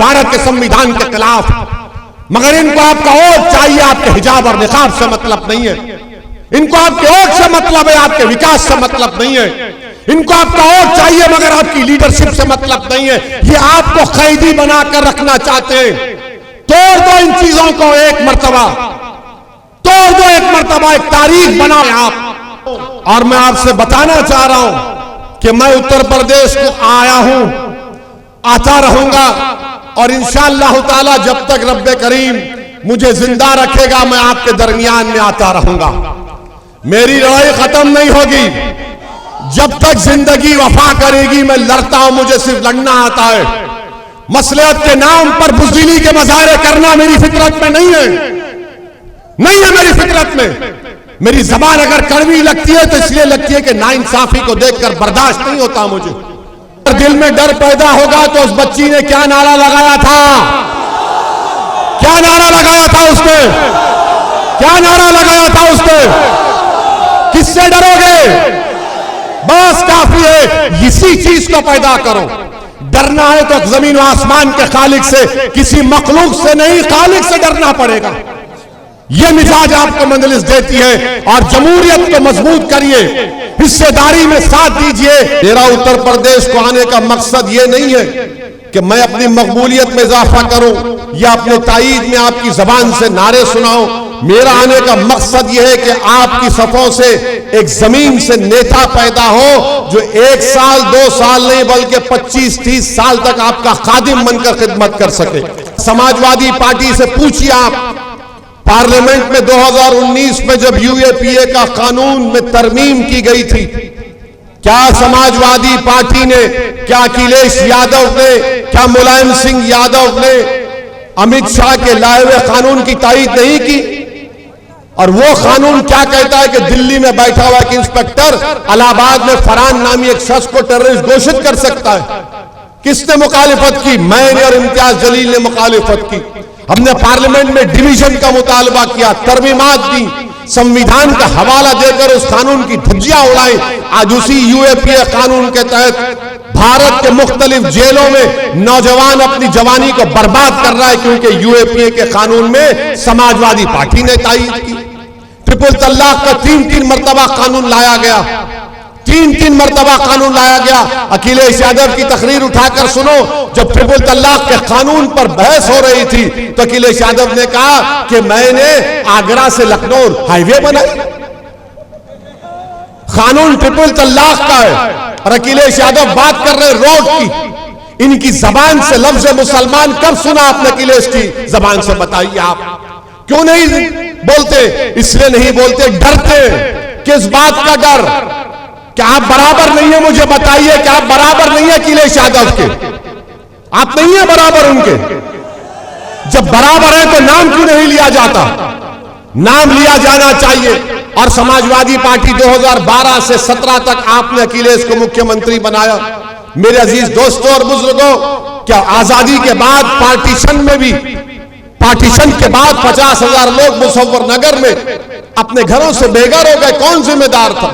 भारत के संविधान के खिलाफ। मगर इनको आपका वोट चाहिए, आपके हिजाब और निकाब से मतलब नहीं है। इनको आपके वोट से मतलब है, आपके विकास से मतलब नहीं है। इनको आपका वोट चाहिए मगर आपकी लीडरशिप से मतलब नहीं है। ये आपको कैदी बनाकर रखना चाहते हैं। तोड़ दो इन चीजों को एक मर्तबा, तोड़ दो एक मर्तबा, एक तारीख बनाओ आप। और मैं आपसे बताना चाह रहा हूं कि मैं उत्तर प्रदेश को आया हूं, आता रहूंगा और इंशाअल्लाह ताला जब तक रब्बे करीम मुझे जिंदा रखेगा मैं आपके दरमियान में आता रहूंगा। मेरी लड़ाई खत्म नहीं होगी जब तक जिंदगी वफा करेगी। मैं लड़ता हूं, मुझे सिर्फ लड़ना आता है। मसलहत के नाम पर बुज़दिली के मज़ारे करना मेरी फितरत में नहीं है, नहीं है मेरी फितरत में। मेरी जबान अगर कड़वी लगती है तो इसलिए लगती है कि नाइंसाफी को देखकर बर्दाश्त नहीं होता मुझे। दिल में डर पैदा होगा तो उस बच्ची ने क्या नारा लगाया था, क्या नारा लगाया था उसने, क्या नारा लगाया था उसने? किससे डरोगे? बस काफी है, इसी चीज को पैदा करो। डरना है तो जमीन और आसमान के खालिक से, किसी मखलूक से नहीं, खालिक से डरना पड़ेगा। यह मिजाज आपको मंजलिस देती है। और जमहूरियत को मजबूत करिए, हिस्सेदारी में साथ दीजिए। मेरा उत्तर प्रदेश को आने का मकसद यह नहीं है कि मैं अपनी मकबूलियत में इजाफा करूं या अपने ताईद में आपकी जबान से नारे सुनाऊं। मेरा आने का मकसद यह है कि आपकी सफों से एक जमीन से नेता पैदा हो जो 1 साल 2 साल नहीं बल्कि 25-30 साल तक आपका खादिम बनकर खिदमत कर सके। समाजवादी पार्टी से पूछिए आप, पार्लियामेंट में 2019 में जब यूएपीए का कानून में तरमीम की गई थी, क्या समाजवादी पार्टी ने, क्या अखिलेश यादव ने, क्या मुलायम सिंह यादव ने अमित शाह के लाए हुए कानून की तायीद नहीं की? और वो कानून क्या कहता है कि दिल्ली में बैठा हुआ एक इंस्पेक्टर इलाहाबाद में फरहान नामी एक शख्स को टेररिस्ट घोषित कर सकता है। किसने मुखालिफत की? मैंने और इम्तियाज जलील ने मुखालिफत की। हमने पार्लियामेंट में डिवीजन का मुतालबा किया, तरमीमात दी, संविधान का हवाला देकर उस कानून की धज्जियां उड़ाई। आज उसी यूएपीए कानून के तहत भारत के मुख्तलिफ जेलों में नौजवान अपनी जवानी को बर्बाद कर रहा है क्योंकि यूएपीए के कानून में समाजवादी पार्टी ने तायीद की। ट्रिपल तलाक का 3-3 मरतबा कानून लाया गया, 3-3 मरतबा कानून लाया गया। अखिलेश यादव की तकरीर उठाकर सुनो, जब ट्रिपल तलाक के कानून पर बहस हो रही थी तो अखिलेश यादव ने कहा कि मैंने आगरा से लखनऊ हाईवे बनाई। कानून ट्रिपल तलाक का है और अखिलेश यादव बात कर रहे रोड की। इनकी जबान से लफ्ज मुसलमान कब सुना आपने अखिलेश की जबान से? बताइए आप क्यों नहीं बोलते? इसलिए नहीं बोलते, डरते। किस बात का डर? क्या आप बराबर नहीं है? मुझे बताइए कि आप बराबर नहीं है अखिलेश यादव के? आप नहीं है बराबर उनके? जब बराबर है तो नाम क्यों नहीं लिया जाता? नाम लिया जाना चाहिए। और समाजवादी पार्टी 2012 से 17 तक आपने अखिलेश को मुख्यमंत्री बनाया। मेरे अजीज दोस्तों और बुजुर्गों, क्या आजादी के बाद पार्टीशन में भी, पार्टीशन के बाद 50,000 लोग मुजफ्फरनगर में अपने घरों से बेघर हो गए? कौन जिम्मेदार था?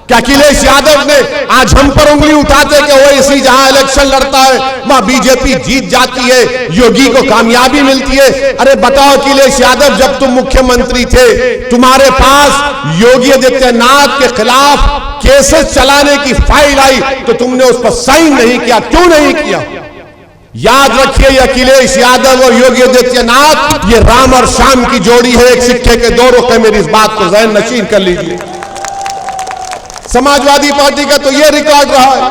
क्या अखिलेश यादव ने आज हम पर उंगली उठाते कि वो इसी जहां इलेक्शन लड़ता है वहां बीजेपी जीत जाती है, योगी को कामयाबी मिलती है? अरे बताओ अखिलेश यादव, जब तुम मुख्यमंत्री थे तुम्हारे पास योगी आदित्यनाथ के खिलाफ केसेस चलाने की फाइल आई तो तुमने उस पर साइन नहीं किया। क्यों नहीं किया? याद रखिए, ये अखिलेश यादव और योगी आदित्यनाथ ये राम और श्याम की जोड़ी है, एक सिक्के के 2 रुख है। मेरी इस बात को ज़हन नशीन कर लीजिए। समाजवादी पार्टी का तो ये रिकॉर्ड रहा है,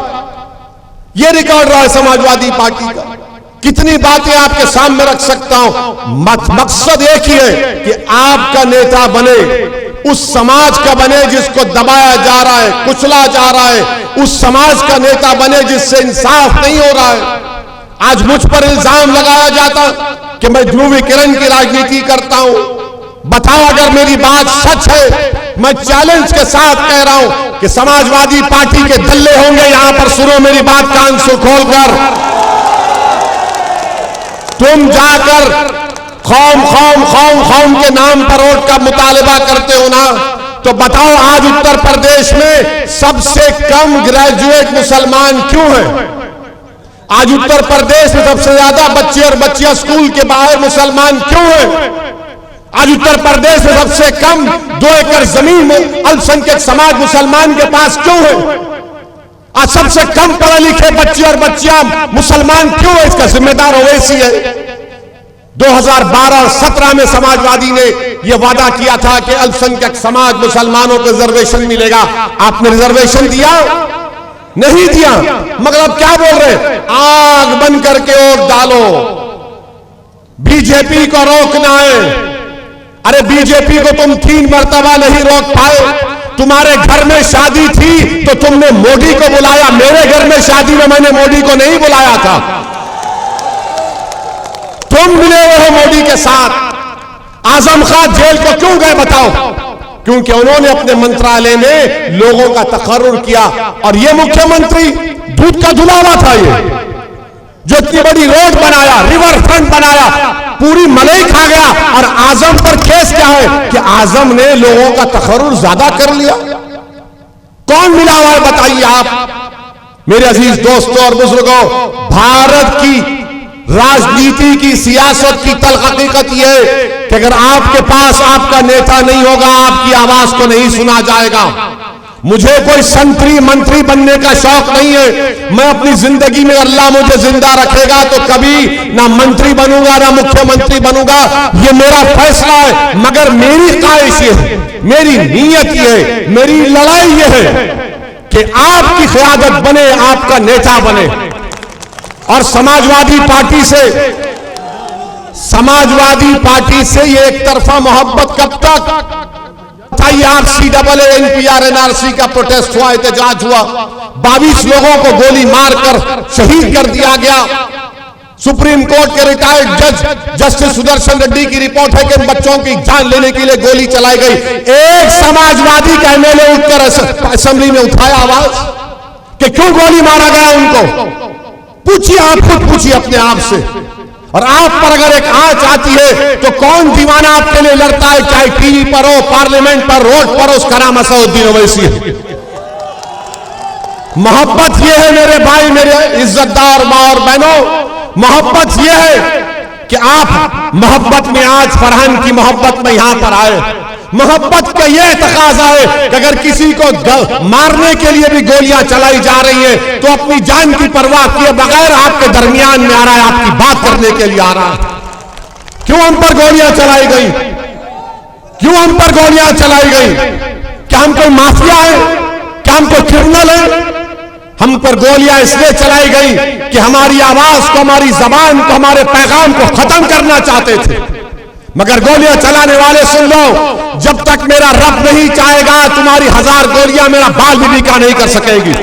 ये रिकॉर्ड रहा है समाजवादी पार्टी का। कितनी बातें आपके सामने रख सकता हूं। मकसद एक ही है कि आपका नेता बने, उस समाज का बने जिसको दबाया जा रहा है, कुचला जा रहा है, उस समाज का नेता बने जिससे इंसाफ नहीं हो रहा है। आज मुझ पर इल्जाम लगाया जाता कि मैं ध्रुवीकरण की राजनीति करता हूं। बताओ अगर मेरी बात सच है, मैं चैलेंज के साथ कह रहा हूं कि समाजवादी पार्टी के दल्ले होंगे यहां पर। सुनो मेरी बात कान से खोलकर, तुम जाकर कौम के नाम पर वोट का मुतालबा करते हो ना, तो बताओ आज उत्तर प्रदेश में सबसे कम ग्रेजुएट मुसलमान क्यों हैं? आज उत्तर प्रदेश में सबसे ज्यादा बच्चे और बच्चियां स्कूल के बाहर मुसलमान क्यों हैं? आज उत्तर प्रदेश में सबसे कम 2 एकड़ जमीन में अल्पसंख्यक समाज मुसलमान के पास क्यों है? आज सबसे कम पढ़े लिखे बच्चे और बच्चियां मुसलमान क्यों है? इसका जिम्मेदार ओवैसी है। 2012 और 17 में समाजवादी ने यह वादा किया था कि अल्पसंख्यक समाज मुसलमानों को रिजर्वेशन मिलेगा। आपने रिजर्वेशन दिया? नहीं दिया। मगर अब क्या बोल रहे? आग बंद करके और डालो, बीजेपी को रोकना है। अरे बीजेपी को तुम 3 मर्तबा नहीं रोक पाए। तुम्हारे घर में शादी थी तो तुमने मोदी को बुलाया, मेरे घर में शादी में मैंने मोदी को नहीं बुलाया था। तुम मिले हुए हो मोदी के साथ। आजम खान जेल को क्यों गए बताओ? क्योंकि उन्होंने अपने मंत्रालय में लोगों का तकर्रुर किया। और ये मुख्यमंत्री दूध का धुलावा था, ये जो इतनी बड़ी रोड बनाया, रिवर फ्रंट बनाया, पूरी मलाई खा गया। और आजम पर केस क्या है कि आजम ने लोगों का तकर्रुर ज्यादा कर लिया। कौन मिला हुआ है बताइए आप। मेरे अजीज दोस्तों और बुजुर्गों, भारत की राजनीति की, सियासत की तल्ख हकीकत यह है कि अगर आपके पास आपका नेता नहीं होगा, आपकी आवाज को नहीं सुना जाएगा। मुझे कोई संतरी मंत्री बनने का शौक नहीं है। मैं अपनी जिंदगी में अल्लाह मुझे जिंदा रखेगा तो कभी ना मंत्री बनूंगा ना मुख्यमंत्री बनूंगा, ये मेरा फैसला है। मगर मेरी ख्वाहिश ये है, मेरी नीयत ये है, मेरी लड़ाई ये है कि आपकी क़यादत बने, आपका नेता बने। और समाजवादी पार्टी से ये एक तरफा मोहब्बत कब तक? IRCAA NPR NRC का प्रोटेस्ट हुआ, एहतजाज हुआ, 22 लोगों को गोली मारकर शहीद कर दिया गया। सुप्रीम कोर्ट के रिटायर्ड जज जस्टिस सुदर्शन रेड्डी की रिपोर्ट है कि इन बच्चों की जान लेने के लिए गोली चलाई गई। एक समाजवादी का MLA उठकर असेंबली में उठाया आवाज कि क्यों गोली मारा गया उनको? पूछिए, आप खुद पूछिए अपने आप से। और आप पर अगर एक आंच आती है तो कौन दीवाना आपके लिए लड़ता है, चाहे टीवी पर हो, पार्लियामेंट पर, रोड पर हो, उसका नाम असदुद्दीन ओवैसी है। मोहब्बत यह है मेरे भाई, मेरे इज्जतदार मां और बहनों, मोहब्बत यह है कि आप मोहब्बत में आज फरहान की मोहब्बत में यहां पर आए। मोहब्बत का यह तकाजा है कि अगर किसी को मारने के लिए भी गोलियां चलाई जा रही है तो अपनी जान की परवाह किए बगैर आपके दरमियान में आ रहा है, आपकी बात करने के लिए आ रहा है। क्यों हम पर गोलियां चलाई गई? क्यों हम पर गोलियां चलाई गई? क्या हम कोई माफिया है? क्या हम कोई क्रिमिनल है? हम पर गोलियां इसलिए चलाई गई कि हमारी आवाज को, हमारी जबान को, हमारे पैगाम को खत्म करना चाहते थे। मगर गोलियां चलाने वाले सुन लो, जब तक मेरा रब नहीं चाहेगा तुम्हारी 1000 गोलियां मेरा बाल भी बीका नहीं कर सकेगी।